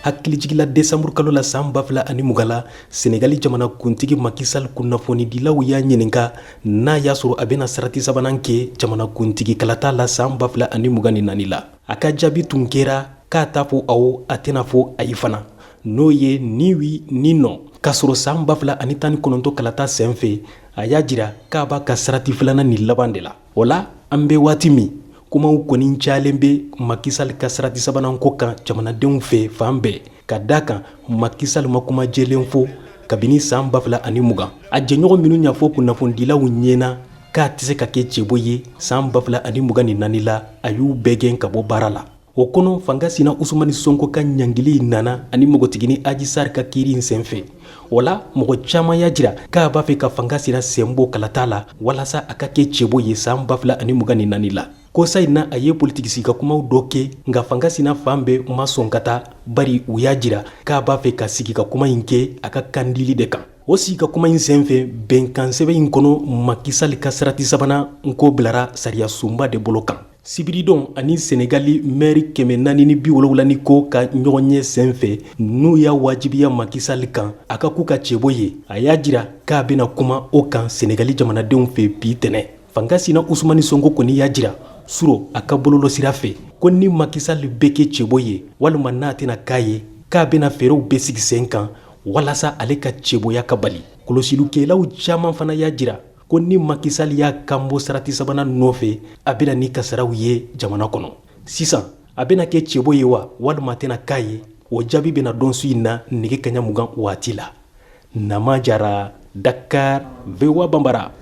hakilijigila desanburu kalo la san 2020 la Senegali jamana kuntigi Macky Sall kunnafonidilaw y'a ɲininka n'a y'a sɔrɔ a bɛna sarati sabanan kɛ jamana kuntigi kalata la san 2024 la. A ka jaabi tun kɛra k'a t'a fɔ awɔ a tɛna fɔ ayi fana, n'o ye ni wi ni nɔ. K'a sɔrɔ san 2019 kalata senfɛ a y'a jira k'a b'a ka sarati filanan ni laban de la. O la an bɛ waati min kumaw kɔni cayalen bɛ Macky Sall ka sarati sabanan ko kan jamanadenw fɛ fan bɛɛ, ka d'a kan Macky Sall ma kuma jɛlen fɔ kabini san 2020. A jɛɲɔgɔn minnu y'a fɔ kunnafonidilaw ɲɛna k'a tɛ se ka kɛ cɛbɔ ye san 2024 la, a y'u bɛɛ gɛn ka bɔ baara la. O kɔnɔ fanga sina Usumani Sonko ka ɲangili nana ani mɔgɔtigini Adji Sarr ka kiiri in senfɛ. O la mɔgɔ caman y'a jira k'a b'a fɛ ka fanga sina sen bɔ kalata la walasa a ka kɛ cɛbɔ ye san 2024 la. Kosa in na a ye politiki sigi ka kumaw dɔ kɛ, nka fanga sina fan bɛɛ ma sɔn ka taa, bari u y'a jira k'a b'a fɛ ka sigi ka kuma in kɛ a ka kandili de kan. O sigi ka kuma in senfɛ bɛnkan sɛbɛn in kɔnɔ Macky Sall ka sarati sabanan ko bilara sariya sunba de bolo kan. Sibiridon ani Senegali maire 470 ko ka ɲɔgɔn ɲɛ senfɛ n'u y'a wajibiya Macky Sall kan a ka k'u ka cɛbɔ ye, a y'a jira k'a bɛna kuma o kan Senegali jamanadenw fɛ bi tɛnɛ. Fanga sina Usumani Sonko kɔni y'a jira suro a ka bololɔ sira fɛ ko ni Macky Sall bɛ kɛ cɛbɔ ye walima n'a tɛna k'a ye, k'a bɛna fɛɛrɛw bɛ sigi sen kan walasa ale ka cɛbɔya ka bali. Kɔlɔsilikɛlaw caman fana y'a jira ko ni Macky Sall y'a kanbɔ sarati sabanan nɔfɛ a bɛna ni kasaraw ye jamana kɔnɔ. Sisan a bɛna kɛ cɛbɔ ye wa walima tɛna k'a ye, o jaabi bɛna dɔn su in na nɛgɛ kaɲa 20 waati la. Nama Jara, Dakar, VOA Bambara.